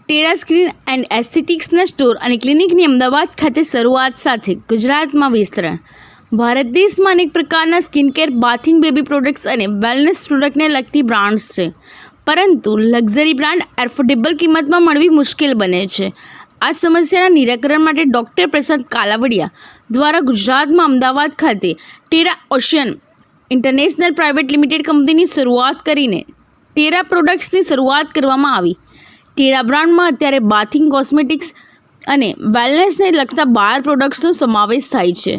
Terra skin and એસ્થેટિક્સના store અને ક્લિનિકની અમદાવાદ ખાતે શરૂઆત સાથે ગુજરાતમાં વિસ્તરણ. ભારત દેશમાં અનેક પ્રકારના skin care, bathing, baby products અને વેલનેસ પ્રોડક્ટને લગતી બ્રાન્ડ્સ છે, પરંતુ લક્ઝરી બ્રાન્ડ એફોર્ડેબલ કિંમતમાં મળવી મુશ્કેલ બને છે. આ સમસ્યાના નિરાકરણ માટે ડૉક્ટર પ્રશાંત કાલાવડિયા દ્વારા ગુજરાતમાં અમદાવાદ ખાતે Terra ocean international private limited કંપનીની શરૂઆત કરીને ટેરા પ્રોડક્ટ્સની શરૂઆત કરવામાં આવી. ટેરા બ્રાન્ડમાં અત્યારે બાથિંગ, કોસ્મેટિક્સ અને વેલનેસને લગતા 12 પ્રોડક્ટ્સનો સમાવેશ થાય છે.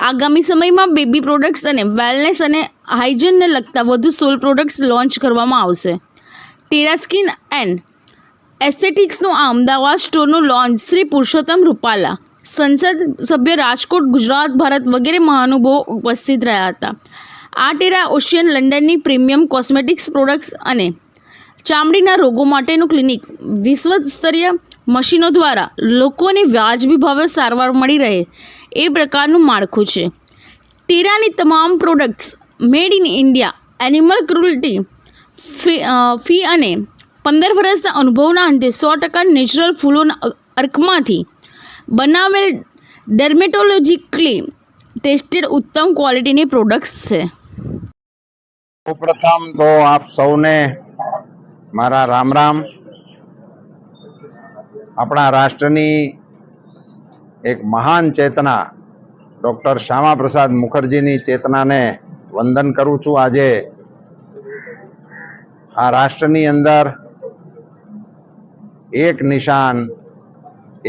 આગામી સમયમાં બેબી પ્રોડક્ટ્સ અને વેલનેસ અને હાઇજીનને લગતા વધુ 16 પ્રોડક્ટ્સ લોન્ચ કરવામાં આવશે. ટેરા સ્કિન એન્ડ એસ્થેટિક્સનું આ અમદાવાદ સ્ટોરનું લોન્ચ શ્રી પુરુષોત્તમ રૂપાલા, સંસદ સભ્ય રાજકોટ, ગુજરાત, ભારત વગેરે મહાનુભાવો ઉપસ્થિત રહ્યા હતા. આ ટેરા ઓશિયન લંડનની પ્રીમિયમ કોસ્મેટિક્સ પ્રોડક્ટ્સ અને ચામડીના રોગો માટેનું ક્લિનિક વિશ્વ સ્તરીય મશીનો દ્વારા લોકોને વ્યાજબી ભાવે સારવાર મળી રહે એ પ્રકારનું માળખું છે. ટેરાની તમામ products made in India, animal cruelty free અને 15 વર્ષના અનુભવના અંતે 100% નેચરલ ફૂલોના અર્કમાંથી બનાવેલ ડર્મેટોલોજીકલી ટેસ્ટેડ ઉત્તમ ક્વોલિટીની પ્રોડક્ટ્સ છે. પ્રથમ તો આપ સૌને મારા રામ રામ. આપણા રાષ્ટ્રની એક મહાન ચેતના ડૉક્ટર શ્યામા પ્રસાદ મુખર્જીની ચેતનાને વંદન કરું છું. આજે આ રાષ્ટ્રની અંદર એક નિશાન,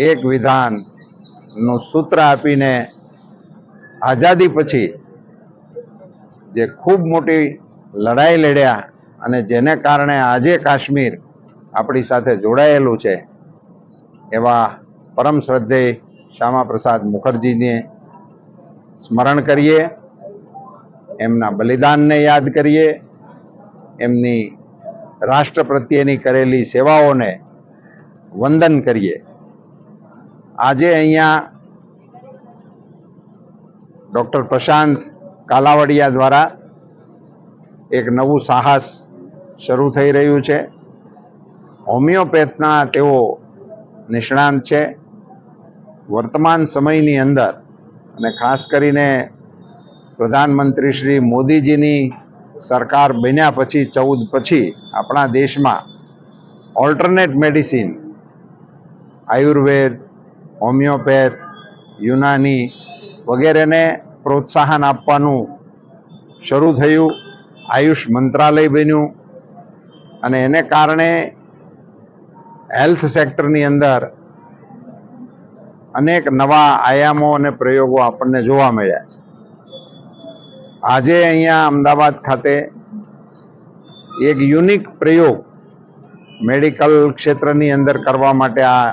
એક વિધાનનું સૂત્ર આપીને આઝાદી પછી જે ખૂબ મોટી લડાઈ લડ્યા અને જેને કારણે આજે કાશ્મીર આપણી સાથે જોડાયેલું છે, એવા પરમ શ્રદ્ધેય શ્યામા પ્રસાદ મુખર્જીને સ્મરણ કરીએ, એમના બલિદાનને યાદ કરીએ, એમની રાષ્ટ્ર પ્રત્યેની કરેલી સેવાઓને વંદન કરીએ. આજે અહીંયા ડૉક્ટર પ્રશાંત કાલાવડિયા દ્વારા એક નવું સાહસ શરૂ થઈ રહ્યું છે. હોમિયોપેથના તેઓ નિષ્ણાંત છે. વર્તમાન સમયની અંદર અને ખાસ કરીને પ્રધાનમંત્રી શ્રી મોદીજીની સરકાર બન્યા પછી 14 પછી આપણા દેશમાં ઓલ્ટરનેટ મેડિસિન, આયુર્વેદ, હોમિયોપેથ, યુનાની વગેરેને પ્રોત્સાહન આપવાનું શરૂ થયું. આયુષ મંત્રાલય બન્યું અને એને કારણે હેલ્થ સેક્ટરની અંદર અનેક નવા આયામો અને પ્રયોગો આપણને જોવા મળ્યા છે. આજે અહીંયા અમદાવાદ ખાતે એક યુનિક પ્રયોગ મેડિકલ ક્ષેત્રની અંદર કરવા માટે આ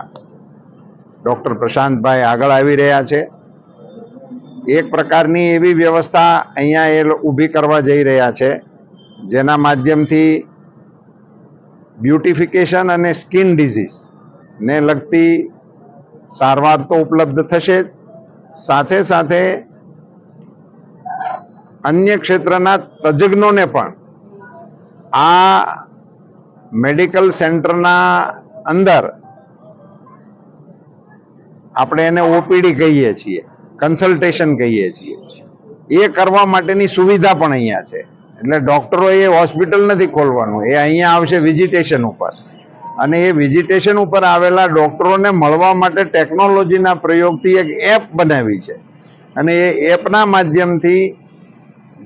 ડૉક્ટર પ્રશાંતભાઈ આગળ આવી રહ્યા છે. એક પ્રકારની એવી વ્યવસ્થા અહીંયા એ ઊભી કરવા જઈ રહ્યા છે, જેના માધ્યમથી બ્યુટિફિકેશન અને સ્કિન ડિઝીઝ ને લગતી સારવાર તો ઉપલબ્ધ થશે જ, સાથે સાથે અન્ય ક્ષેત્રના તજજ્ઞોને પણ આ મેડિકલ સેન્ટરના અંદર, આપણે એને ઓપીડી કહીએ છીએ, કન્સલ્ટેશન કહીએ છીએ, એ કરવા માટેની સુવિધા પણ અહીંયા છે. એટલે ડૉક્ટરોએ હોસ્પિટલ નથી ખોલવાનું, એ અહીંયા આવશે વિઝિટેશન ઉપર, અને એ વિઝિટેશન ઉપર આવેલા ડૉક્ટરોને મળવા માટે ટેકનોલોજીના પ્રયોગથી એક એપ બનાવી છે. અને એ એપના માધ્યમથી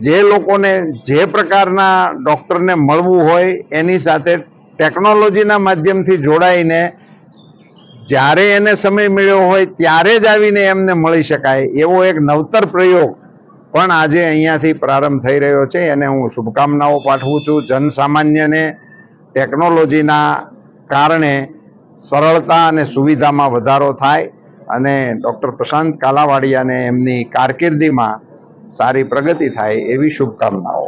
જે લોકોને જે પ્રકારના ડૉક્ટરને મળવું હોય એની સાથે ટેકનોલોજીના માધ્યમથી જોડાઈને જ્યારે એને સમય મળ્યો હોય ત્યારે જ આવીને એમને મળી શકાય એવો એક નવતર પ્રયોગ પણ આજે અહીંયાથી પ્રારંભ થઈ રહ્યો છે. એને હું શુભકામનાઓ પાઠવું છું. જનસામાન્યને ટેકનોલોજીના કારણે સરળતા અને સુવિધામાં વધારો થાય અને ડૉક્ટર પ્રશાંત કાલાવાડિયાને એમની કારકિર્દીમાં સારી પ્રગતિ થાય એવી શુભકામનાઓ.